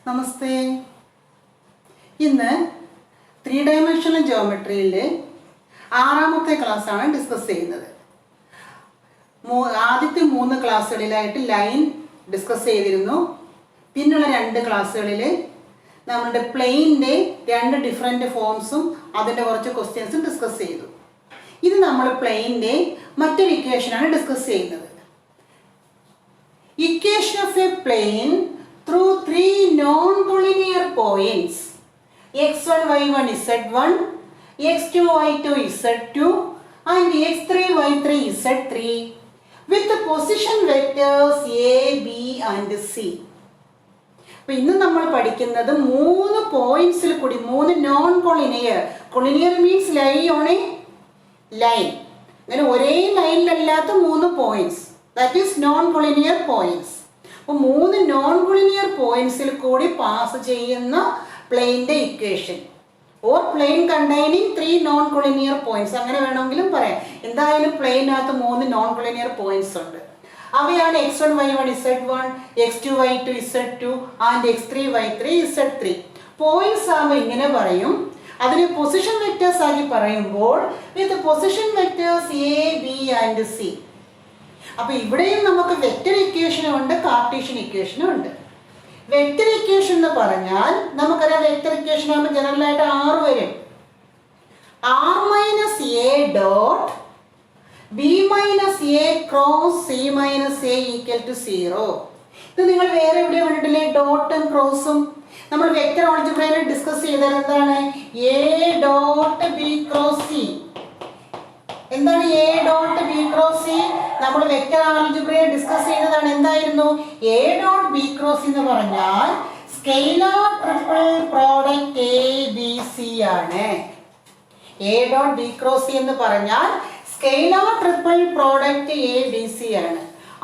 നമസ്തേ. ഇന്ന് 3 ഡയമെൻഷണൽ ജിയോമെട്രിയിലെ 6ാമത്തെ ക്ലാസ്സാണ് ഡിസ്കസ് ചെയ്യുന്നത്. ആദ്യത്തെ 3 ക്ലാസ്സുകളിലായിട്ട് ലൈൻ ഡിസ്കസ് ചെയ്തിരുന്നു. പിന്നുള്ള 2 ക്ലാസ്സുകളിൽ നമ്മുടെ പ്ലെയിനിൻ്റെ 2 ഡിഫറെൻറ്റ് ഫോംസും അതിൻ്റെ കുറച്ച് ക്വസ്റ്റ്യൻസും ഡിസ്കസ് ചെയ്തു. ഇത് നമ്മൾ പ്ലെയിനിൻ്റെ മറ്റൊരു ഇക്വേഷനാണ് ഡിസ്കസ് ചെയ്യുന്നത്. Equation of a plane through 3 non-collinear points x1, y1, z1, x2, y2, z2 and x3, y3, z3 with the position vectors a, b and c. അപ്പോൾ ഇന്ന് നമ്മൾ പഠിക്കുന്നത് 3 പോയിന്റ്സിൽ കൂടി 3 non collinear. Collinear means lie on a line. അങ്ങനെ ഒരേ ലൈനിലല്ലാത്ത 3 points, that is non collinear points. അപ്പോൾ 3 നോൺ കൊളിനിയർ പോയിന്റ്സിൽ കൂടി പാസ് ചെയ്യുന്ന പ്ലെയിൻ്റെ equation or plane containing 3 non collinear points, അങ്ങനെ വേണമെങ്കിലും പറയാം. എന്തായാലും പ്ലെയിനകത്ത് 3 നോൺ കൊളിനിയർ പോയിന്റ്സ് ഉണ്ട്. അവയാണ് x1, y1, z1, x2, y2, z2 and x3, y3, z3. Points ആകുമ്പോൾ ഇങ്ങനെ പറയും. അതിനെ പൊസിഷൻ വെക്ടേഴ്സ് ആക്കി പറയുമ്പോൾ with position vectors A, B and C. അപ്പോൾ ഇവിടെയും നമുക്ക് വെക്റ്റർ ഇക്വേഷനും ഉണ്ട്, കാർട്ടീഷ്യൻ ഇക്വേഷനും ഉണ്ട്. വെക്റ്റർ ഇക്വേഷൻ എന്ന് പറഞ്ഞാൽ നമുക്കറിയാം, വെക്റ്റർ ഇക്വേഷൻ ആകുമ്പോൾ ജനറലായിട്ട് 6 വരും. r minus A dot B minus A cross C minus a equal to 0. ഇത് നിങ്ങൾ വേറെ എവിടെയോ കണ്ടിട്ടില്ലേ? ഡോട്ടും ക്രോസും നമ്മൾ വെക്റ്റർ ആൾജിബ്രയിൽ ഡിസ്കസ് ചെയ്തത് എന്താണ്? A dot B cross C. എന്താണ് A dot B cross C? നമ്മൾ വെക്റ്റർ ആൾജിബ്രയിൽ ഡിസ്കസ് ചെയ്തതാണ്. എന്തായിരുന്നു? എ ഡോട്ട് ബി ക്രോസ് എന്ന് പറഞ്ഞാൽ scalar triple product A B C ആണ്. A dot B cross C എന്ന് പറഞ്ഞാൽ scalar triple product A B C ആണ്.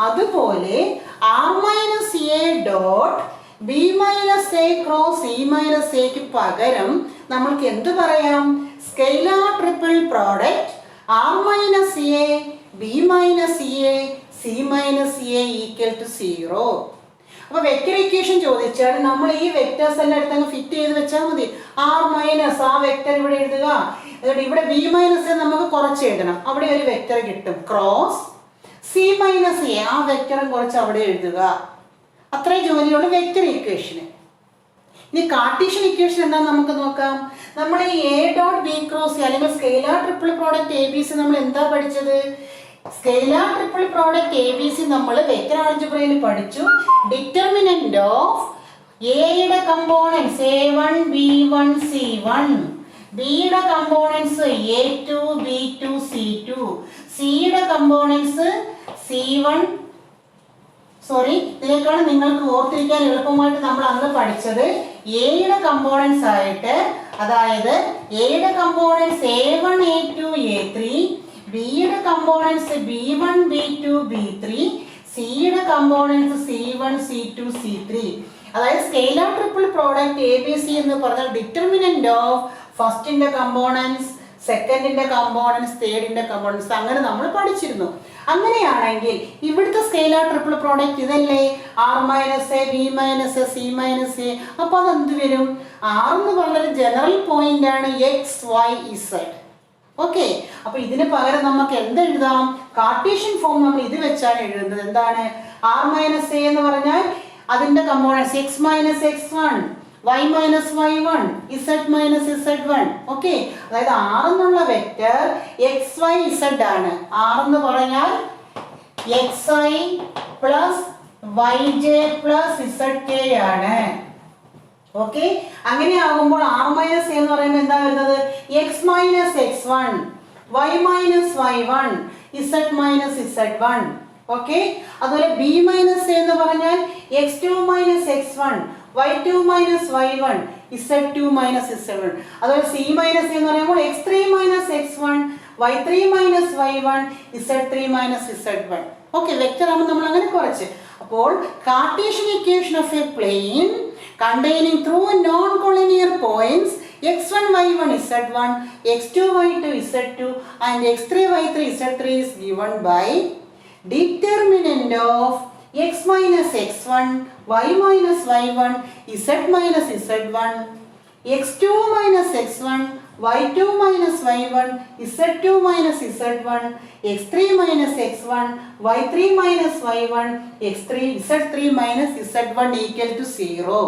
അതുപോലെ R minus A dot B minus A cross C minus എക്ക് പകരം നമ്മൾക്ക് എന്ത് പറയാം? Scalar triple product R minus A B minus A C minus a equal to 0. അപ്പോൾ വെക്റ്റർ ഇക്വേഷൻ ചോദിച്ചാൽ നമ്മൾ ഈ വെക്ടേഴ്സ് എല്ലാം എടുത്തങ്ങ് ഫിറ്റ് ചെയ്ത് വെച്ചാൽ മതി. ആർ മൈനസ് ആ വെക്റ്റർ ഇവിടെ എഴുതുക, എന്നിട്ട് ഇവിടെ ബി മൈനസ് എ നമുക്ക് കുറച്ച് എഴുതണം, അവിടെ ഒരു വെക്റ്റർ കിട്ടും. ക്രോസ് സി മൈനസ് എ ആ വെക്റ്ററും കുറച്ച് അവിടെ എഴുതുക. അത്രയും ജോലിയുള്ള വെക്റ്റർ ഇക്വേഷന്. ഇനി കാർട്ടീഷ്യൻ ഇക്വേഷൻ എന്താണെന്ന് നമുക്ക് നോക്കാം. നമ്മൾ ഈ എ ഡോട്ട് ബി ക്രോസ് അല്ലെങ്കിൽ scalar triple product A B C നമ്മൾ എന്താ പഠിച്ചത്? Scalar triple product A B C നമ്മൾ വെക്റ്റർ ആൾജിബ്രയിൽ പഠിച്ചു. ഡിറ്റർമിനന്റ് ഓഫ് എയുടെ കമ്പോണൻസ് a1, b1, c1, ബിയുടെ കമ്പോണൻസ് a2, b2, c2, സിയുടെ കമ്പോണൻസ് c1. ഇതിലേക്കാണ് നിങ്ങൾക്ക് ഓർത്തിരിക്കാൻ എളുപ്പമായിട്ട് നമ്മൾ അന്ന് പഠിച്ചത് എയുടെ കമ്പോണൻസ് ആയിട്ട്, അതായത് എയുടെ കമ്പോണൻസ് a1, a2, a3, ബിയുടെ കമ്പോണൻസ് b1, b2, b3, സിയുടെ കമ്പോണൻസ് c1, c2, c3. അതായത് scalar triple product A B C എന്ന് പറഞ്ഞാൽ ഡിറ്റർമിനന്റ് ഓഫ് ഫസ്റ്റിന്റെ കമ്പോണൻസ്, സെക്കൻഡിന്റെ കമ്പോണൻസ്, തേർഡിന്റെ കമ്പോണൻസ്, അങ്ങനെ നമ്മൾ പഠിച്ചിരുന്നു. അങ്ങനെയാണെങ്കിൽ ഇവിടുത്തെ സ്കെയിലാർ ട്രിപ്പിൾ പ്രോഡക്റ്റ് ഇതല്ലേ? R minus A B minus A C minus A. അപ്പോൾ അതെന്ത് വരും? ആർ എന്ന് പറഞ്ഞൊരു ജനറൽ പോയിന്റ് ആണ് എക്സ്, വൈ, ഇസഡ്. ഓക്കെ, അപ്പോൾ ഇതിന് പകരം നമുക്ക് എന്തെഴുതാം? കാർട്ടീഷ്യൻ ഫോം നമ്മൾ ഇത് വെച്ചാണ് എഴുതുന്നത്. എന്താണ്? ആർ മൈനസ് എ എന്ന് പറഞ്ഞാൽ അതിന്റെ components x minus x1, y minus y1, z minus z1. Okay, അതായത് ആർ എന്നുള്ള വെക്റ്റർ എക്സ് വൈ ഇസഡ് ആണ്. ആർ എന്ന് പറഞ്ഞാൽ x i plus y j plus z k ആണ്. ഓക്കെ, അങ്ങനെ ആകുമ്പോൾ ആർ മൈനസ് എന്ന് പറയുമ്പോൾ എന്താ വരുന്നത്? X minus x1, y minus y1, z minus z1. Okay, അതുപോലെ ബി മൈനസ് എന്ന് പറഞ്ഞാൽ x2 minus x1, y2 minus y1, z2 minus z1. അതുപോലെ സി മൈനസ് എന്ന് പറയുമ്പോൾ x3 minus x1, y3 minus y1, z3 minus z1. Okay, vector ആകുമ്പോൾ നമ്മൾ അങ്ങനെ കുറച്ച്. അപ്പോൾ cartesian equation of a plane containing through non-collinear points x1, y1, z1, x2, y2, z2 and x3, y3, z3 is given by determinant of x minus x1 y minus y1, z minus z1, x2 minus x1, y2 minus y1, z2 minus z1, x3 minus x1, y3 minus y1, x3 z3 minus z1 equal to 0.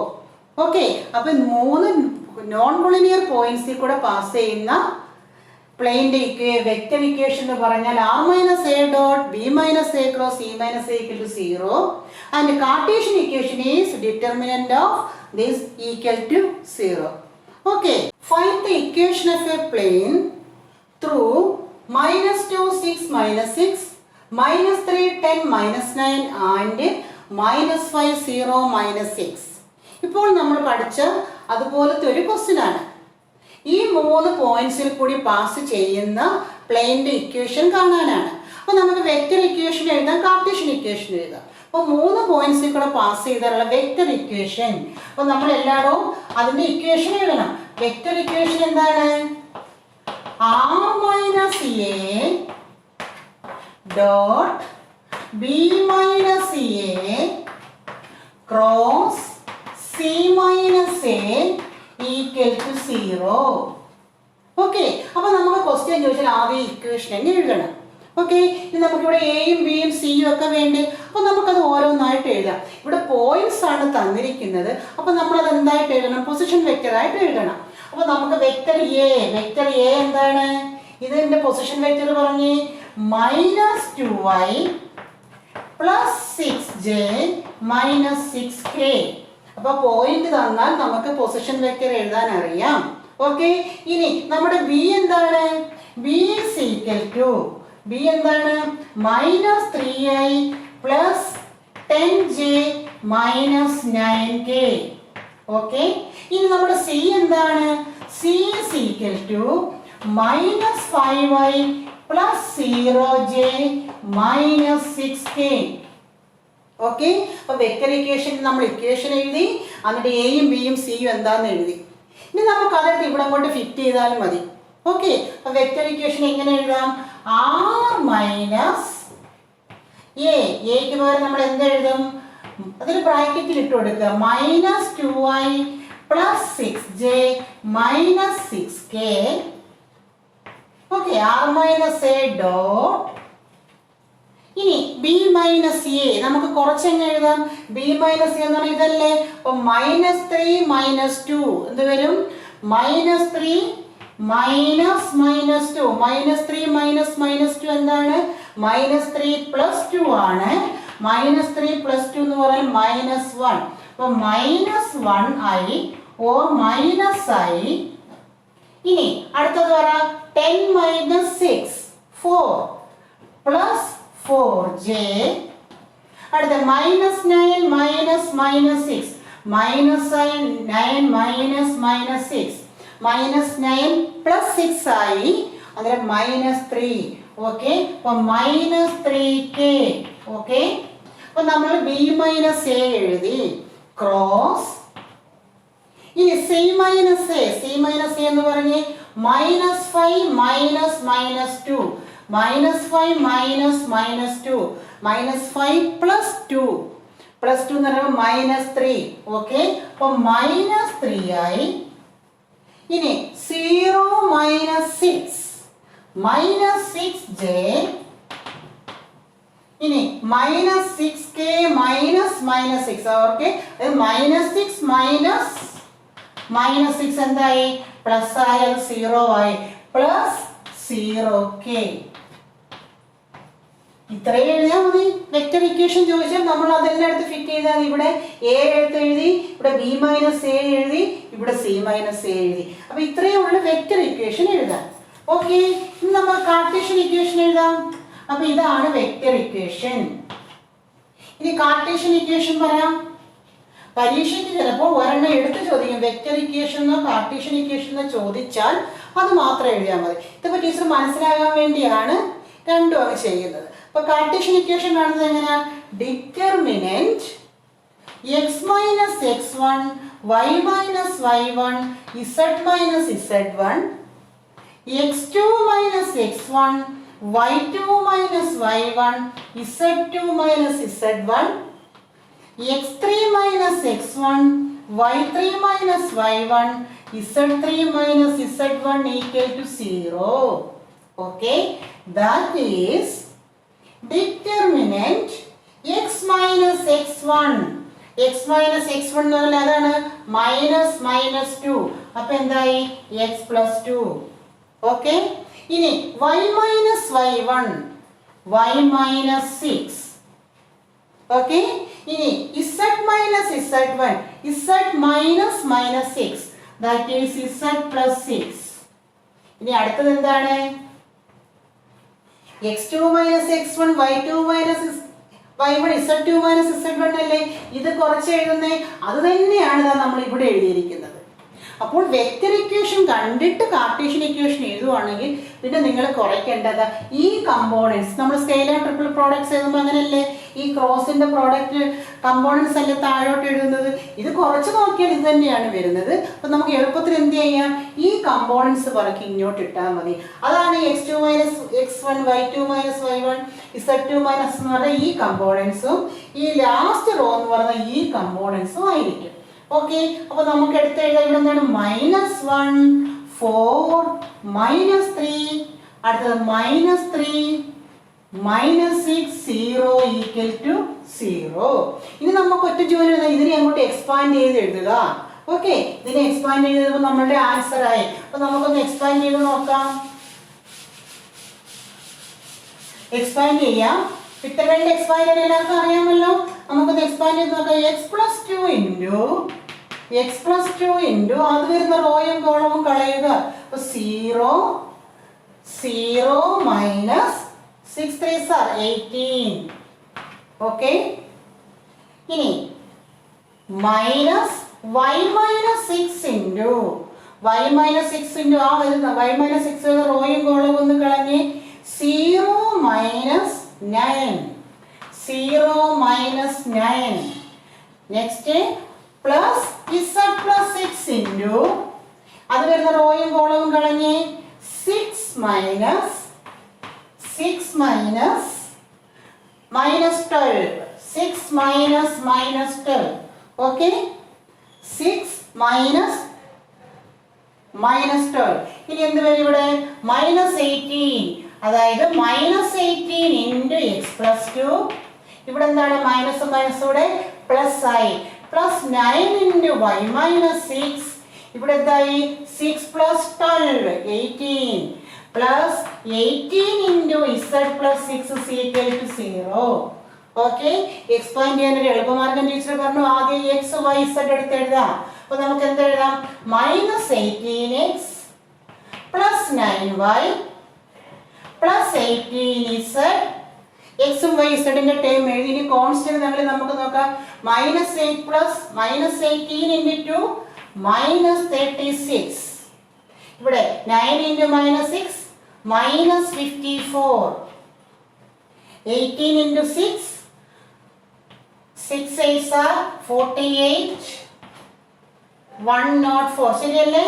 Okay, അപ്പം 3 non collinear പോയിന്റ്സിൽ കൂടെ pass ചെയ്യുന്ന പ്ലെയിൻ്റെ vector equation എന്ന് പറഞ്ഞാൽ r minus a dot b minus a cross e minus a equal to 0 and Cartesian equation is determinant of this equal to 0. Okay, find the equation of a plane through minus 2, 6, minus 6, minus 3, 10, minus 9 and minus 5, 0, minus 6. ഇപ്പോൾ നമ്മൾ പഠിച്ച അതുപോലത്തെ ഒരു question ആണ്. ഈ 3 പോയിന്റ്സിൽ കൂടി pass ചെയ്യുന്ന പ്ലെയിൻ്റെ ഇക്വേഷൻ കാണാനാണ്. അപ്പോൾ നമുക്ക് വെക്റ്റർ ഇക്വേഷൻ എഴുതാം, കാർട്ടീഷ്യൻ ഇക്വേഷൻ എഴുതാം. അപ്പോൾ 3 പോയിന്റ്സിൽ കൂടെ പാസ് ചെയ്താലുള്ള വെക്റ്റർ ഇക്വേഷൻ. അപ്പോൾ നമ്മൾ എല്ലായിടവും അതിൻ്റെ ഇക്വേഷൻ എഴുതണം. വെക്റ്റർ ഇക്വേഷൻ എന്താണ്? r minus a dot b minus a cross c minus a equal to 0. Okay, അപ്പോൾ നമുക്ക് ക്വസ്റ്റ്യൻ ചോദിച്ചാൽ ആദ്യം ഇക്വേഷൻ എങ്ങനെ എഴുതണം. ഓക്കെ, ഇനി നമുക്കിവിടെ എയും ബിയും സിയും ഒക്കെ വേണ്ടേ. അപ്പോൾ നമുക്കത് ഓരോന്നായിട്ട് എഴുതാം. ഇവിടെ പോയിന്റ്സ് ആണ് തന്നിരിക്കുന്നത്. അപ്പോൾ നമ്മളത് എന്തായിട്ട് എഴുതണം? പൊസിഷൻ വെക്റ്ററായിട്ട് എഴുതണം. അപ്പോൾ നമുക്ക് വെക്റ്റർ എ എന്താണ്? ഇതിൻ്റെ പൊസിഷൻ വെക്റ്റർ പറഞ്ഞ് -2y + 6j - 6k. അപ്പോൾ പോയിന്റ് തന്നാൽ നമുക്ക് പൊസിഷൻ വെക്റ്റർ എഴുതാൻ അറിയാം. ഓക്കെ, ഇനി നമ്മുടെ ബി എന്താണ്? B is equal to b എന്താണ്? -3i + 10j - 9k. ഓക്കെ, ഇനി നമ്മുടെ സി എന്താണ്? C is equal to -5i + 0j - 6k. Okay, അപ്പോൾ വെക്റ്റർ ഇക്വേഷൻ നമ്മൾ ഇക്വേഷൻ എഴുതി, എന്നിട്ട് എയും ബിയും സിയും എന്താണെന്ന് എഴുതി. ഇനി നമുക്ക് അതെടുത്ത് ഇവിടെ കൊണ്ട് ഫിറ്റ് ചെയ്താലും മതി. ഓക്കെ, അപ്പോൾ വെക്റ്റർ ഇക്വേഷൻ എങ്ങനെ എഴുതാം? r മൈനസ് എക്ക് പകരം നമ്മൾ എന്ത് എഴുതും? അതിൽ ബ്രാക്കറ്റിൽ ഇട്ട് കൊടുക്കുക. -2i + 6j - 6k. Okay, r minus A dot. ഇനി ബി മൈനസ് എ നമുക്ക് കുറച്ചെങ്ങനെ എഴുതാം? ബി മൈനസ് എ എന്ന് പറഞ്ഞാൽ ഇതല്ലേ. അപ്പോൾ -3 - 2 എന്ത് വരും? -3 - -2. -3 - -2 എന്താണ്? -3 + 2 ആണ്. -3 + 2 എന്ന് പറഞ്ഞാൽ -1. അപ്പോൾ -1i or -i. ഇനി അടുത്തത് പറ. 10 - 6 4 + 4j. അടുത്ത -9 - -6 -9 - -6 -9 + 6i അന്നേരം -3. ഓക്കെ, അപ്പോൾ -3k. ഓക്കെ, അപ്പോൾ നമ്മൾ ബി മൈനസ് എ എഴുതി ക്രോസ്. ഇനി സി മൈനസ് എ എന്ന് പറഞ്ഞ് -5 - -2 -5 - -2 -5 + 2 എന്ന് പറയുമ്പോൾ -3. ഓക്കെ, അപ്പോൾ -3i. ഇനി 0 - 6 -6j. ഇനി -6k -6. ഓക്കെ, -6 എന്തായി? പ്ലസ് ആയാൽ 0 ആയി. +0k. ഇത്രയും എഴുതിയാൽ മതി. വെക്റ്റർ ഇക്വേഷൻ ചോദിച്ചാൽ നമ്മൾ അതെല്ലാം എടുത്ത് ഫിറ്റ് ചെയ്താൽ ഇവിടെ എ എടുത്ത് എഴുതി, ഇവിടെ ബി മൈനസ് എ എഴുതി, ഇവിടെ സി മൈനസ് എ എഴുതി. അപ്പോൾ ഇത്രയേ ഉള്ളൂ വെക്റ്റർ ഇക്വേഷൻ എഴുതാൻ. ഓക്കെ, ഇനി നമ്മൾ കാർട്ടീഷ്യൻ ഇക്വേഷൻ എഴുതാം. അപ്പോൾ ഇതാണ് വെക്റ്റർ ഇക്വേഷൻ. ഇനി കാർട്ടീഷ്യൻ ഇക്വേഷൻ പറയാം. പരീക്ഷയ്ക്ക് ചിലപ്പോൾ ഒരെണ്ണം എടുത്ത് ചോദിക്കും. വെക്റ്റർ ഇക്വേഷനോ കാർട്ടീഷ്യൻ ഇക്വേഷനോ ചോദിച്ചാൽ അത് മാത്രം എഴുതിയാൽ മതി. ഇതിപ്പോൾ ടീച്ചർ മനസ്സിലാകാൻ വേണ്ടിയാണ് രണ്ടും അങ്ങ് ചെയ്യുന്നത്. അപ്പോൾ കാർട്ടീഷ്യൻ ഇക്വേഷൻ കാണുന്നത് എങ്ങനെയാ? Determinant x minus x1 y minus y1 z minus z1 x2 minus x1 y2 minus y1 z2 minus z1 x3 minus x1, y3 minus y1, z3 minus z1 equal to 0. Okay, that is determinant x minus x1. x minus x1 എന്ന് പറഞ്ഞാൽ അതാണ് -2. അപ്പോൾ എന്തായി x plus 2. Okay, ഇനി y minus y1, y minus 6. Okay, ഇനി z minus z1, z minus -6, that is z plus 6. ഇനി അടുത്തത് എന്താണ്? x2 minus x1, y2 minus y1, z2 minus z1 അല്ലേ? ഇത് കുറച്ച് എഴുതുന്നേ, അത് തന്നെയാണ് നമ്മൾ ഇവിടെ എഴുതിയിരിക്കുന്നത്. അപ്പോൾ വെക്റ്റർ ഇക്വേഷൻ കണ്ടിട്ട് കാർട്ടീഷ്യൻ ഇക്വേഷൻ എഴുതുവാണെങ്കിൽ പിന്നെ നിങ്ങൾ കുറയ്ക്കേണ്ടത് ഈ കമ്പോണൻസ്. നമ്മൾ സ്കെയിലർ ട്രിപ്പിൾ പ്രോഡക്ട്സ് എഴുതുമ്പോൾ അങ്ങനെയല്ലേ, ഈ ക്രോസിന്റെ പ്രോഡക്റ്റ് കമ്പോണൻസ് അല്ലേ താഴോട്ട് എഴുതുന്നത്. ഇത് കുറച്ച് നോക്കിയാൽ ഇത് തന്നെയാണ് വരുന്നത്. അപ്പം നമുക്ക് എളുപ്പത്തിൽ എന്ത് ചെയ്യാം, ഈ കമ്പോണൻസ് പറക്കി ഇങ്ങോട്ട് ഇട്ടാൽ മതി. അതാണ് x2 minus x1, y2 minus y1, z2 minus എന്ന് പറഞ്ഞാൽ ഈ കമ്പോണൻസും ഈ ലാസ്റ്റ് റോ എന്ന് പറഞ്ഞാൽ ഈ കമ്പോണൻസും ആയിരിക്കും. ഓക്കെ, അപ്പോൾ നമുക്ക് എടുത്ത് എഴുതാം. ഇവിടെ എന്താണ്? -1, 4, -3, അടുത്തത് -3, -6, 0 equal to 0. ഇനി നമുക്ക് ഒറ്റ ജോലി എഴുതാം. ഇതിനെ അങ്ങോട്ട് എക്സ്പാൻഡ് ചെയ്ത് എഴുതുക. ഓക്കെ, ഇതിനെ എക്സ്പാൻഡ് ചെയ്തപ്പോൾ നമ്മളുടെ ആൻസർ ആയി. അപ്പോൾ നമുക്കൊന്ന് എക്സ്പാൻഡ് ചെയ്ത് നോക്കാം. എക്സ്പാൻഡ് ചെയ്യാം. പിത്തകളുടെ എക്സ്പാൻഡ് എല്ലാവർക്കും അറിയാമല്ലോ. നമുക്കൊന്ന് എക്സ്പാൻഡ് ചെയ്ത് നോക്കാം. x plus 2 ഇൻറ്റു അത് വരുന്ന റോയും കോളവും കളയുക. അപ്പോൾ 0, 0 മൈനസ് 6 3s are 18. ഓക്കെ, ഇനി മൈനസ് y മൈനസ് 6 ഇൻറ്റു ആ വരുന്ന y മൈനസ് 6 വരുന്ന റോയും കോളവും ഒന്ന് കളഞ്ഞ് 0 minus 9. 0 minus 9. Next plus z plus 6 into അത് വരുന്ന റോയും കോളവും കളഞ്ഞ് 6 മൈനസ് -12. 6 മൈനസ് -12. Okay, 6 minus -12. ഇനി എന്ത് വരും ഇവിടെ? -18. അതായത് -18 ഇൻറ്റു x plus 2. ഇവിടെ എന്താണ്? മൈനസും മൈനസൂടെ പ്ലസ് ആയി. Plus 9 into y minus 6. ഇവിടെ എന്തായി? 6 plus 12, 18. Plus 18 into z plus 6 is equal to 0. Okay, expand ചെയ്യാൻ ഒരു എളുപ്പമാർഗം ടീച്ചർ പറഞ്ഞു. ആദ്യം x y z എടുത്ത് എഴുതാം. അപ്പോൾ നമുക്ക് എന്ത് എഴുതാം? -18x plus 9y plus 18z. എക്സും വൈ സെഡിന്റെ ടേം എഴുതി. ഇനി കോൺസ്റ്റന്റ് തമ്മിൽ നമുക്ക് നോക്കാം. -8 പ്ലസ് -18 ഇൻറ്റു 2 -36. ഇവിടെ 9 ഇൻറ്റു -6 -54. 18 into 6, 6 8s are 48. 104. ശരിയല്ലേ?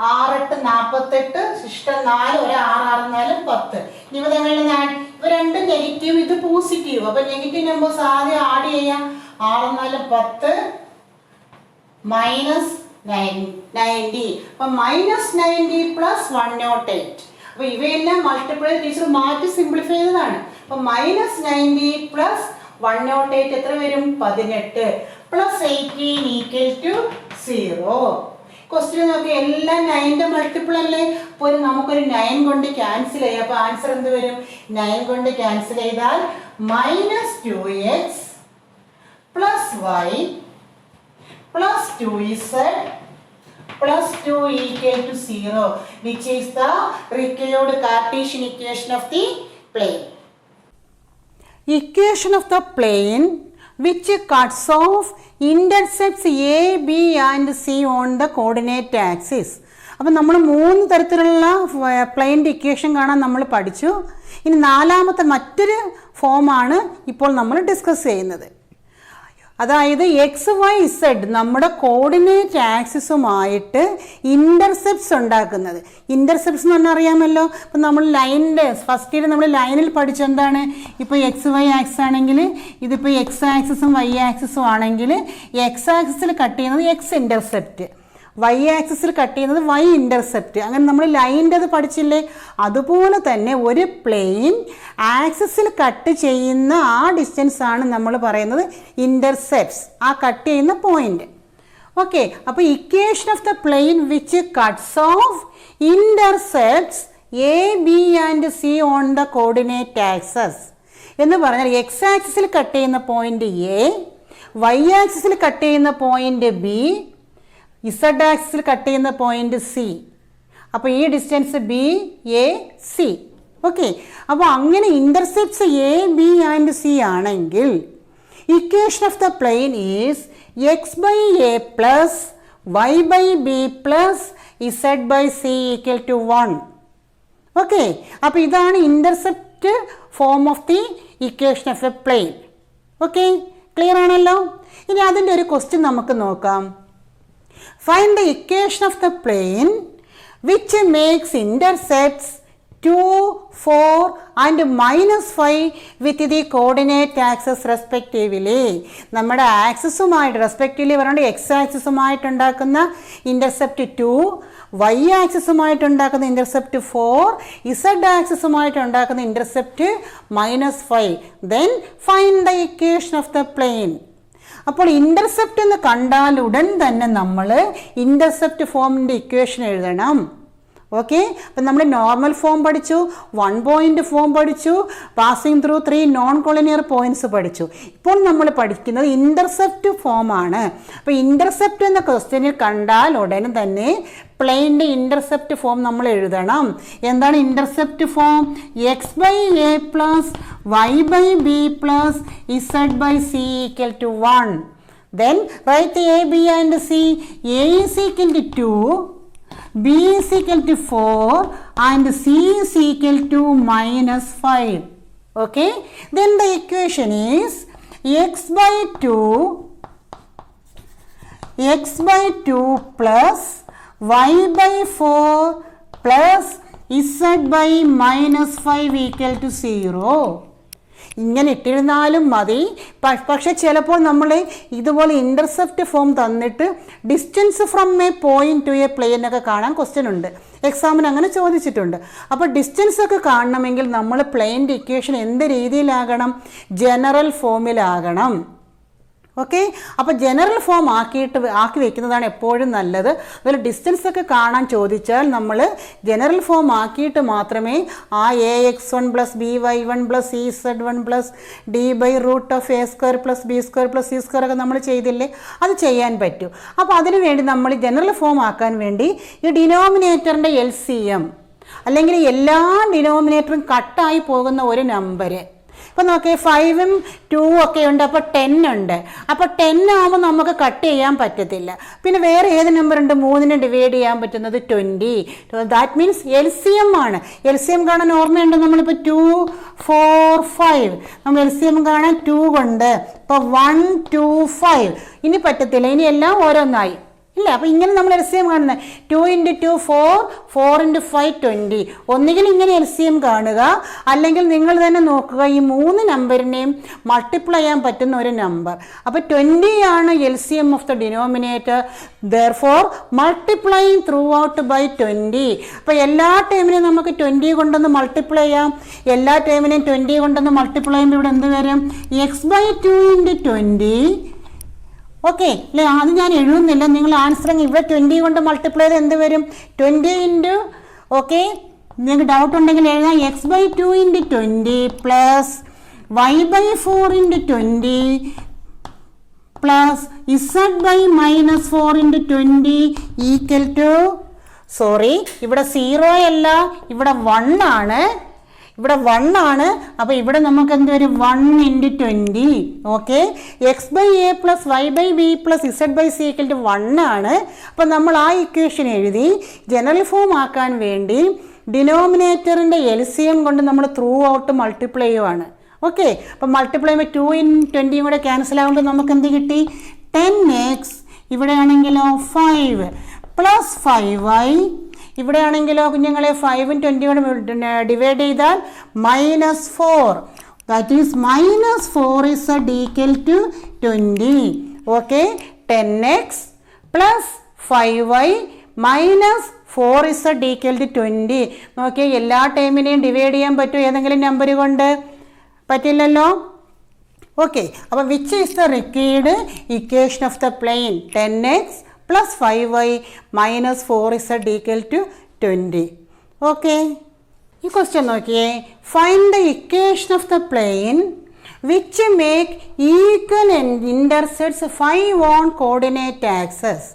6 8 48. ശിഷ്ടം 4, ഒരു 6 6 4 10. ഇവ തമ്മിലുള്ള ഇവ രണ്ടും നെഗറ്റീവ്, ഇത് പോസിറ്റീവ്. അപ്പൊ നെഗറ്റീവ് നമ്പേഴ്സ് ആദ്യം ആഡ് ചെയ്യാം. 6 4 10 -90. അപ്പൊ -90 പ്ലസ് 108. അപ്പൊ ഇവയെല്ലാം മൾട്ടിപ്പിൾ ടീച്ചർ മാറ്റി സിംപ്ലിഫൈ ചെയ്തതാണ്. അപ്പൊ -90 പ്ലസ് 108 എത്ര വരും? 18 പ്ലസ് 18 ഈക്വൽ ടു 0. ക്വസ്റ്റ്യൻ നോക്കി, എല്ലാം 9ന്റെ മൾട്ടിപ്പിൾ അല്ലേ? അപ്പോൾ നമുക്കൊരു 9 കൊണ്ട് ക്യാൻസൽ ചെയ്യാം. അപ്പോൾ ആൻസർ എന്ത് വരും? 9 കൊണ്ട് ക്യാൻസൽ ചെയ്താൽ -2x plus y plus 2z plus 2 equal to 0, which is the required Cartesian equation of the plane. Equation of the plane which cuts off intercepts A, B and C on the coordinate axis. അപ്പോൾ നമ്മൾ 3 തരത്തിലുള്ള പ്ലെയിൻ്റെ equation കാണാൻ നമ്മൾ പഠിച്ചു. ഇനി നാലാമത്തെ മറ്റൊരു ഫോമാണ് ഇപ്പോൾ നമ്മൾ ഡിസ്കസ് ചെയ്യുന്നത്. അതായത് എക്സ് വൈ ഇസഡ് നമ്മുടെ കോർഡിനേറ്റ് ആക്സിസുമായിട്ട് ഇൻ്റർസെപ്റ്റ്സ് ഉണ്ടാക്കുന്നത്. ഇൻ്റർസെപ്റ്റ്സ് എന്ന് പറഞ്ഞാൽ അറിയാമല്ലോ. ഇപ്പം നമ്മൾ ലൈനിൻ്റെ ഫസ്റ്റ് ഇയർ നമ്മൾ ലൈനിൽ പഠിച്ചെന്താണ്, ഇപ്പോൾ എക്സ് വൈ ആക്സിസ് ആണെങ്കിൽ ഇതിപ്പോൾ എക്സ് ആക്സിസും വൈ ആക്സിസും ആണെങ്കിൽ എക്സ് ആക്സിസിൽ കട്ട് ചെയ്യുന്നത് എക്സ് ഇൻ്റർസെപ്റ്റ്, വൈ ആക്സിസിൽ കട്ട് ചെയ്യുന്നത് വൈ ഇൻ്റർസെപ്റ്റ്. അങ്ങനെ നമ്മൾ ലൈൻ്റെ അത് പഠിച്ചില്ലേ. അതുപോലെ തന്നെ ഒരു പ്ലെയിൻ ആക്സിസിൽ കട്ട് ചെയ്യുന്ന ആ ഡിസ്റ്റൻസ് ആണ് നമ്മൾ പറയുന്നത് ഇൻ്റർസെപ്റ്റ്സ്, ആ കട്ട് ചെയ്യുന്ന പോയിന്റ്. ഓക്കെ, അപ്പോൾ equation of the plane which cuts off intercepts A B and C on the coordinate axes എന്ന് പറഞ്ഞാൽ എക്സ് ആക്സിസിൽ കട്ട് ചെയ്യുന്ന പോയിന്റ് എ, വൈ ആക്സിസിൽ കട്ട് ചെയ്യുന്ന പോയിന്റ് ബി, ഇസഡ് ആക്സിൽ കട്ട് ചെയ്യുന്ന പോയിന്റ് സി. അപ്പോൾ ഈ distance B A C. Okay, അപ്പോൾ അങ്ങനെ intercepts A B and C ആണെങ്കിൽ equation of the plane is X by A plus Y by b plus z by c equal to 1. Okay, അപ്പോൾ ഇതാണ് intercept form of the equation of a plane. Okay, clear ആണല്ലോ. ഇനി അതിൻ്റെ ഒരു question നമുക്ക് നോക്കാം. Find the equation of the plane which makes intercepts 2, 4 and -5 with the coordinate axis respectively. നമ്മുടെ ആക്സിസുമായിട്ട് റെസ്പെക്റ്റീവ്ലി പറയുന്നത് എക്സ് ആക്സിസുമായിട്ടുണ്ടാക്കുന്ന ഇൻ്റർസെപ്റ്റ് 2, വൈ ആക്സിസുമായിട്ടുണ്ടാക്കുന്ന ഇൻ്റർസെപ്റ്റ് 4, ഇസഡ് ആക്സിസുമായിട്ടുണ്ടാക്കുന്ന intercept -5. Then find the equation of the plane. അപ്പോൾ ഇൻ്റർസെപ്റ്റ് എന്ന് കണ്ടാൽ ഉടൻ തന്നെ നമ്മൾ ഇൻ്റർസെപ്റ്റ് ഫോമിൻ്റെ ഇക്വേഷൻ എഴുതണം. ഓക്കെ, അപ്പം നമ്മൾ നോർമൽ ഫോം പഠിച്ചു, 1 പോയിൻ്റ് ഫോം പഠിച്ചു, passing through 3 non collinear points പഠിച്ചു. ഇപ്പോൾ നമ്മൾ പഠിക്കുന്നത് ഇൻ്റർസെപ്റ്റ് ഫോമാണ്. അപ്പോൾ ഇൻ്റർസെപ്റ്റ് എന്ന ക്വസ്റ്റ്യനിൽ കണ്ടാൽ ഉടനെ തന്നെ പ്ലെയിൻ്റെ ഇൻ്റർസെപ്റ്റ് ഫോം നമ്മൾ എഴുതണം. എന്താണ് intercept form? X by A plus Y by b plus z by c equal to 1. Then write A, B and C. A is equal to 2, B is equal to 4 and C is equal to -5. Okay, then the equation is x by 2 plus y by 4 plus z by -5 equal to 0. ഇങ്ങനെ ഇട്ടിരുന്നാലും മതി. പക്ഷെ ചിലപ്പോൾ നമ്മൾ ഇതുപോലെ intercept form തന്നിട്ട് distance from a point to a plane ഒക്കെ കാണാൻ question ഉണ്ട്, എക്സാമിന് അങ്ങനെ ചോദിച്ചിട്ടുണ്ട്. അപ്പോൾ ഡിസ്റ്റൻസ് ഒക്കെ കാണണമെങ്കിൽ നമ്മൾ പ്ലെയിൻ്റെ ഇക്വേഷൻ എന്ത് രീതിയിലാകണം? ജനറൽ ഫോമിലാകണം. ഓക്കെ, അപ്പോൾ ജനറൽ ഫോം ആക്കി വെക്കുന്നതാണ് എപ്പോഴും നല്ലത്. അതുപോലെ ഡിസ്റ്റൻസ് ഒക്കെ കാണാൻ ചോദിച്ചാൽ നമ്മൾ ജനറൽ ഫോം ആക്കിയിട്ട് മാത്രമേ ആ ax1 plus by1 plus ez1 plus d/√(a² plus b² plus c² ഒക്കെ നമ്മൾ ചെയ്തില്ലേ, അത് ചെയ്യാൻ പറ്റൂ. അപ്പോൾ അതിനു വേണ്ടി നമ്മൾ ജനറൽ ഫോം ആക്കാൻ വേണ്ടി ഈ ഡിനോമിനേറ്ററിൻ്റെ LCM അല്ലെങ്കിൽ എല്ലാ ഡിനോമിനേറ്ററും കട്ടായി പോകുന്ന ഒരു നമ്പർ. അപ്പോൾ നോക്കിയേ 5ഉം 2 ഒക്കെ ഉണ്ട്, അപ്പോൾ 10 ഉണ്ട്. അപ്പോൾ 10 ആകുമ്പോൾ നമുക്ക് കട്ട് ചെയ്യാൻ പറ്റത്തില്ല. പിന്നെ വേറെ ഏത് നമ്പർ ഉണ്ട് 3നെ ഡിവൈഡ് ചെയ്യാൻ പറ്റുന്നത്? 20. ദാറ്റ് മീൻസ് LCM ആണ്. LCM കാണാൻ ഓർമ്മയുണ്ട്, നമ്മളിപ്പോൾ 2, 4, 5 നമ്മൾ LCM കാണാൻ 2 കൊണ്ട് ഇപ്പോൾ 1, 2, 5 ഇനി പറ്റത്തില്ല, ഇനി എല്ലാം ഓരോന്നായി ഇല്ല. അപ്പോൾ ഇങ്ങനെ നമ്മൾ LCM കാണുന്നത് 2 × 2 4, 4 × 5 20. ഒന്നുകിൽ ഇങ്ങനെ LCM കാണുക, അല്ലെങ്കിൽ നിങ്ങൾ തന്നെ നോക്കുക ഈ 3 നമ്പറിനെയും മൾട്ടിപ്ലൈ ചെയ്യാൻ പറ്റുന്ന ഒരു നമ്പർ. അപ്പോൾ 20 ആണ് LCM of the denominator. Therefore multiplying throughout by 20. അപ്പോൾ എല്ലാ ടൈമിനെയും നമുക്ക് 20 കൊണ്ടൊന്ന് മൾട്ടിപ്ലൈ ചെയ്യാം. എല്ലാ ടൈമിനെയും 20 കൊണ്ടൊന്ന് മൾട്ടിപ്ലൈ ചെയ്യുമ്പോൾ ഇവിടെ എന്ത് വരും? x/2 × 20. ഓക്കെ അല്ലേ, അത് ഞാൻ എഴുതുന്നില്ല, നിങ്ങൾ ആൻസർ ഇവിടെ 20 കൊണ്ട് മൾട്ടിപ്ലൈ ചെയ്ത് എന്ത് വരും? 20 ഇൻറ്റു ഓക്കെ, നിങ്ങൾക്ക് ഡൗട്ട് ഉണ്ടെങ്കിൽ എഴുതാം x/2 × 20 plus y/4 × 20 plus z/-4 × 20 equal to, sorry ഇവിടെ 0 അല്ല, ഇവിടെ 1 ആണ്, ഇവിടെ 1 ആണ്. അപ്പോൾ ഇവിടെ നമുക്ക് എന്ത് വരും? 1 × 20. Okay, x/a plus y/b plus z/c equal to 1 ആണ്. അപ്പോൾ നമ്മൾ ആ ഇക്വേഷൻ എഴുതി ജനറൽ ഫോം ആക്കാൻ വേണ്ടി ഡിനോമിനേറ്ററിൻ്റെ LCM കൊണ്ട് നമ്മൾ ത്രൂ ഔട്ട് മൾട്ടിപ്ലൈ ചെയ്യുവാണ്. ഓക്കെ, അപ്പം മൾട്ടിപ്ലൈ ചെയ്യുമ്പോൾ 2 × 20 കൂടെ ക്യാൻസൽ ആകുമ്പോൾ നമുക്ക് എന്ത് കിട്ടി? 10x. ഇവിടെയാണെങ്കിലോ 5 plus 5y. ഇവിടെയാണെങ്കിലോ കുഞ്ഞുങ്ങളെ 5 ഉം 20 കൂടെ ഡിവൈഡ് ചെയ്താൽ -4. That is -4 is equal to 20. Okay, 10x plus 5y -4 is equal to 20. നോക്കിയാൽ എല്ലാ ടൈമിനെയും ഡിവൈഡ് ചെയ്യാൻ പറ്റുമോ ഏതെങ്കിലും നമ്പർ കൊണ്ട്? പറ്റില്ലല്ലോ. ഓക്കെ, അപ്പോൾ which is the required equation of the plain? 10x plus 5y -4 is equal to 20. Okay, ഈ ക്വസ്റ്റ്യൻ നോക്കിയേ. Find the equation of the plane which make equal intercepts 5 on coordinate access.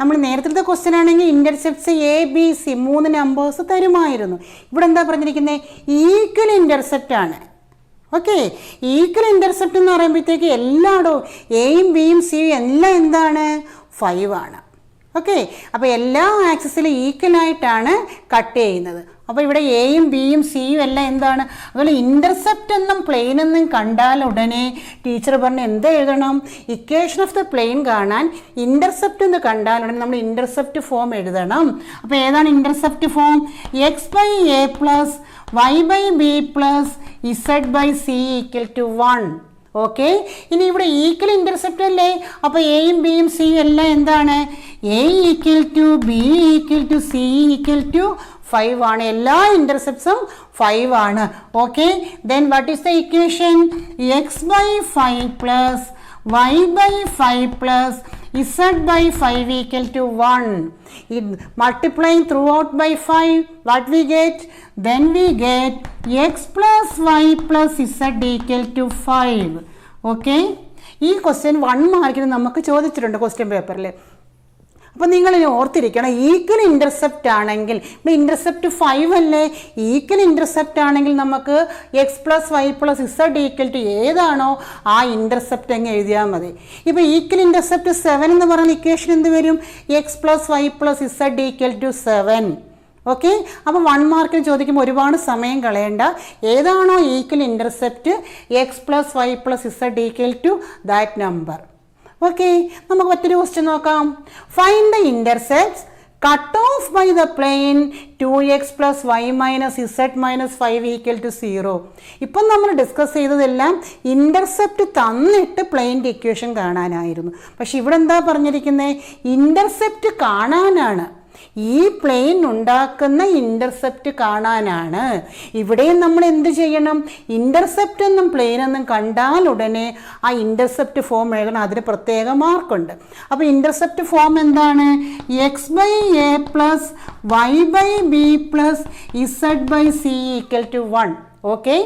നമ്മൾ നേരത്തെ question ആണെങ്കിൽ intercepts ABC 3 numbers തരുമായിരുന്നു. ഇവിടെ എന്താ പറഞ്ഞിരിക്കുന്നത്? Equal intercept ആണ്. ഓക്കെ, ഈക്വൽ ഇന്റർസെപ്റ്റ് എന്ന് പറയുമ്പോഴത്തേക്ക് എല്ലായിടവും എയും ബിയും സിയും എല്ലാം എന്താണ്? 5 ആണ്. ഓക്കെ, അപ്പോൾ എല്ലാ ആക്സസിലും ഈക്വലായിട്ടാണ് കട്ട് ചെയ്യുന്നത്. അപ്പോൾ ഇവിടെ എയും ബിയും സിയും എല്ലാം എന്താണ്? അതുപോലെ ഇൻ്റർസെപ്റ്റ് എന്നും പ്ലെയിൻ എന്നും കണ്ടാൽ ഉടനെ ടീച്ചർ പറഞ്ഞ് എന്ത് എഴുതണം? ഇക്വേഷൻ ഓഫ് ദ പ്ലെയിൻ കാണാൻ ഇൻ്റർസെപ്റ്റ് എന്ന് കണ്ടാൽ ഉടനെ നമ്മൾ ഇൻ്റർസെപ്റ്റ് ഫോം എഴുതണം. അപ്പോൾ ഏതാണ് intercept form? x/a plus y/b plus z/c = 1. Okay, ഇനി ഇവിടെ ഈക്വൽ ഇൻ്റർസെപ്റ്റ് അല്ലേ? അപ്പോൾ എയും ബിയും സിയും എല്ലാം എന്താണ്? a = b = c = 5 ആണ്. എല്ലാ ഇൻ്റർസെപ്റ്റ്സും 5 ആണ്. Okay, then what is the equation? x/5 plus y/5 plus z/5 = 1. Multiplying throughout by 5, what we get? Then we get x plus y plus z equal to 5. Okay, ഈ question 1 മാർക്കിന് നമുക്ക് ചോദിച്ചിട്ടുണ്ട് question പേപ്പറിൽ. അപ്പോൾ നിങ്ങൾ ഓർത്തിരിക്കണം, ഈക്വൽ ഇൻ്റർസെപ്റ്റ് ആണെങ്കിൽ ഇവിടെ ഇൻ്റർസെപ്റ്റ് 5 അല്ലേ? ഈക്വൽ ഇൻ്റർസെപ്റ്റ് ആണെങ്കിൽ നമുക്ക് x+y + z = ഏതാണോ ആ ഇൻ്റർസെപ്റ്റ് അങ്ങ് എഴുതിയാൽ മതി. ഇപ്പോൾ ഈക്വൽ ഇൻ്റർസെപ്റ്റ് 7 എന്ന് പറയുന്ന ഇക്വേഷൻ എന്ത് വരും? x+y + z = 7. ഓക്കെ, അപ്പോൾ 1 മാർക്കിന് ചോദിക്കുമ്പോൾ ഒരുപാട് സമയം കളയേണ്ട. ഏതാണോ equal intercept x+y + z = that number. Okay, നമുക്ക് മറ്റൊരു ക്വസ്റ്റ്യൻ നോക്കാം. Find the intercepts cut off by the plane 2x + y - z - 5 = 0. ഇപ്പം നമ്മൾ ഡിസ്കസ് ചെയ്തതെല്ലാം ഇൻ്റർസെപ്റ്റ് തന്നിട്ട് പ്ലെയിൻ്റെ ഇക്വേഷൻ കാണാനായിരുന്നു. പക്ഷെ ഇവിടെ എന്താ പറഞ്ഞിരിക്കുന്നത്? ഇൻ്റർസെപ്റ്റ് കാണാനാണ്. ഈ പ്ലെയിൻ ഉണ്ടാക്കുന്ന ഇൻ്റർസെപ്റ്റ് കാണാനാണ്. ഇവിടെയും നമ്മൾ എന്ത് ചെയ്യണം? ഇൻ്റർസെപ്റ്റ് എന്നും പ്ലെയിൻ എന്നും കണ്ടാൽ ഉടനെ ആ ഇൻ്റർസെപ്റ്റ് ഫോം എഴുതണം. അതിന് പ്രത്യേക മാർക്കുണ്ട്. അപ്പോൾ ഇൻ്റർസെപ്റ്റ് ഫോം എന്താണ്? x/a plus y/b plus z/c = 1. Okay,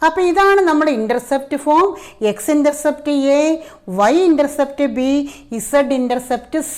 അപ്പോൾ ഇതാണ് നമ്മുടെ intercept form. x intercept a, y intercept b, z intercept c.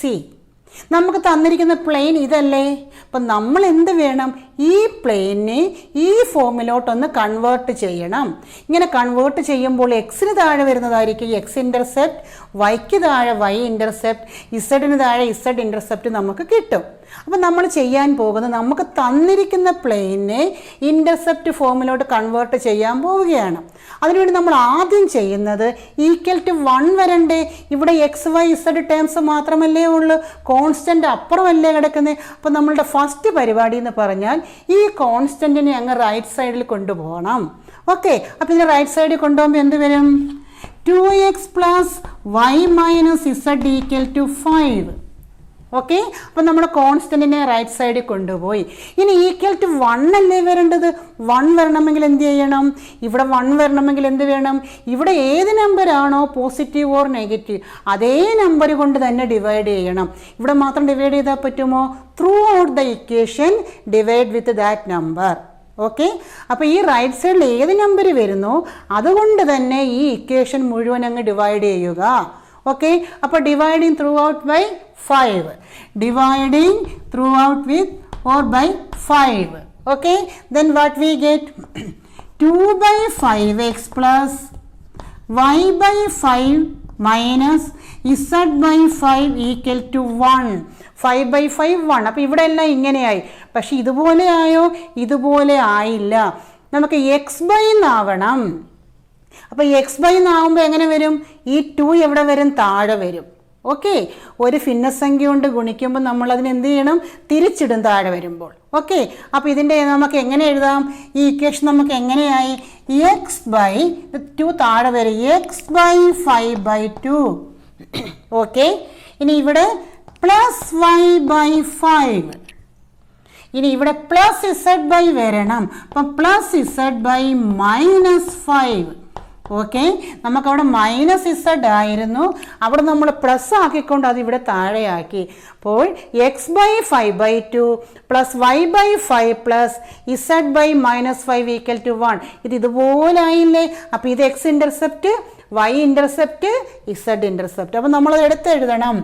നമുക്ക് തന്നിരിക്കുന്ന പ്ലെയിൻ ഇതല്ലേ? അപ്പം നമ്മൾ എന്ത് വേണം? ഈ പ്ലെയിനെ ഈ ഫോമിലോട്ടൊന്ന് കൺവേർട്ട് ചെയ്യണം. ഇങ്ങനെ കൺവേർട്ട് ചെയ്യുമ്പോൾ എക്സിന് താഴെ വരുന്നതായിരിക്കും എക്സ് ഇൻ്റർസെപ്റ്റ്, വൈക്ക് താഴെ വൈ ഇൻ്റർസെപ്റ്റ്, ഇസഡിന് താഴെ ഇസഡ് ഇൻ്റർസെപ്റ്റ് നമുക്ക് കിട്ടും. അപ്പം നമ്മൾ ചെയ്യാൻ പോകുന്നത് നമുക്ക് തന്നിരിക്കുന്ന പ്ലെയിനെ ഇൻ്റർസെപ്റ്റ് ഫോമിലോട്ട് കൺവേർട്ട് ചെയ്യാൻ പോവുകയാണ്. അതിനുവേണ്ടി നമ്മൾ ആദ്യം ചെയ്യുന്നത് =1 വരണ്ടേ? ഇവിടെ x/y/z ടേംസ് മാത്രമല്ലേ ഉള്ളൂ, കോൺസ്റ്റൻ്റ് അപ്പുറമല്ലേ കിടക്കുന്നത്. അപ്പം നമ്മളുടെ ഫസ്റ്റ് പരിപാടി എന്ന് പറഞ്ഞാൽ ഈ കോൺസ്റ്റൻറ്റിനെ അങ്ങ് റൈറ്റ് സൈഡിൽ കൊണ്ടുപോകണം. ഓക്കെ, അപ്പോൾ ഇതിന് റൈറ്റ് സൈഡിൽ കൊണ്ടുപോകുമ്പോൾ എന്ത് വരും? 2x + y - z = 5. ഓക്കെ, അപ്പം നമ്മുടെ കോൺസ്റ്റൻറ്റിനെ റൈറ്റ് സൈഡിൽ കൊണ്ടുപോയി. ഇനി =1 അല്ലേ വരേണ്ടത്? 1 വരണമെങ്കിൽ എന്ത് ചെയ്യണം? ഇവിടെ 1 വരണമെങ്കിൽ എന്ത് വേണം? ഇവിടെ ഏത് നമ്പറാണോ പോസിറ്റീവ് ഓർ നെഗറ്റീവ് അതേ നമ്പർ കൊണ്ട് തന്നെ ഡിവൈഡ് ചെയ്യണം. ഇവിടെ മാത്രം ഡിവൈഡ് ചെയ്താൽ പറ്റുമോ? Through out the equation divide with that number. Okay, അപ്പോൾ ഈ റൈറ്റ് സൈഡിൽ ഏത് നമ്പർ വരുന്നോ അതുകൊണ്ട് തന്നെ ഈ ഇക്വേഷൻ മുഴുവൻ അങ്ങ് ഡിവൈഡ് ചെയ്യുക. ഓക്കെ, അപ്പോൾ dividing throughout by 5, dividing throughout with or by 5. Okay, then what we get? 2/5x plus y/5 minus z/5 = 1. 5/5 1. അപ്പോൾ ഇവിടെ എല്ലാം ഇങ്ങനെയായി. പക്ഷെ ഇതുപോലെ ആയോ? ഇതുപോലെ ആയില്ല. നമുക്ക് എക്സ് ബൈ എന്നാവണം. അപ്പോൾ എക്സ് ബൈ എന്നാവുമ്പോൾ എങ്ങനെ വരും? ഈ 2 എവിടെ വരും? താഴെ വരും. ഓക്കെ, ഒരു ഭിന്നസംഖ്യ കൊണ്ട് ഗുണിക്കുമ്പോൾ നമ്മൾ അതിന് എന്ത് ചെയ്യണം? തിരിച്ചിടും താഴെ വരുമ്പോൾ. ഓക്കെ, അപ്പോൾ ഇതിൻ്റെ നമുക്ക് എങ്ങനെ എഴുതാം? ഈ ഇക്വേഷൻ നമുക്ക് എങ്ങനെയായി? എക്സ് ബൈ 2 താഴെ വരും, എക്സ് ബൈ 5/2. ഓക്കെ, ഇനി ഇവിടെ പ്ലസ് y ബൈ 5. ഇനി ഇവിടെ പ്ലസ് ഇസഡ് ബൈ വരണം. അപ്പം പ്ലസ് ഇസഡ് ബൈ -5. ഓക്കെ, നമുക്കവിടെ -z ആയിരുന്നു, അവിടെ നമ്മൾ പ്ലസ് ആക്കിക്കൊണ്ട് അത് ഇവിടെ താഴെയാക്കി. അപ്പോൾ x by 5/2 plus y by 5 plus z by -5 = 1. ഇത് ഇതുപോലെ ആയില്ലേ? അപ്പോൾ ഇത് x intercept, y intercept, z intercept. അപ്പോൾ നമ്മളത് എടുത്തെഴുതണം.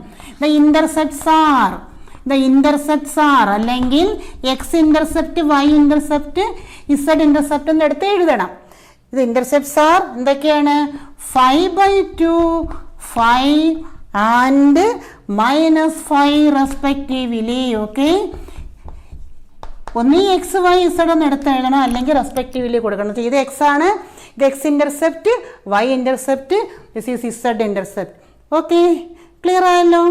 ദ ഇൻ്റർസെപ്റ്റ്സ് ആർ അല്ലെങ്കിൽ x intercept, y intercept, z intercept എന്ന് എടുത്ത് എഴുതണം. ഇത് ഇൻ്റർസെപ്റ്റ്സ് ആർ എന്തൊക്കെയാണ്? 5/2, 5 ആൻഡ് -5 റെസ്പെക്റ്റീവ്ലി. ഓക്കെ, ഒന്നീ എക്സ് വൈ ഇസഡ് എന്ന് എടുത്ത് എഴുതണം, അല്ലെങ്കിൽ റെസ്പെക്റ്റീവ്ലി കൊടുക്കണം. ഇത് എക്സ് ആണ്, ഇത് x intercept, y intercept, this is Z intercept. Okay, clear ആയല്ലോ?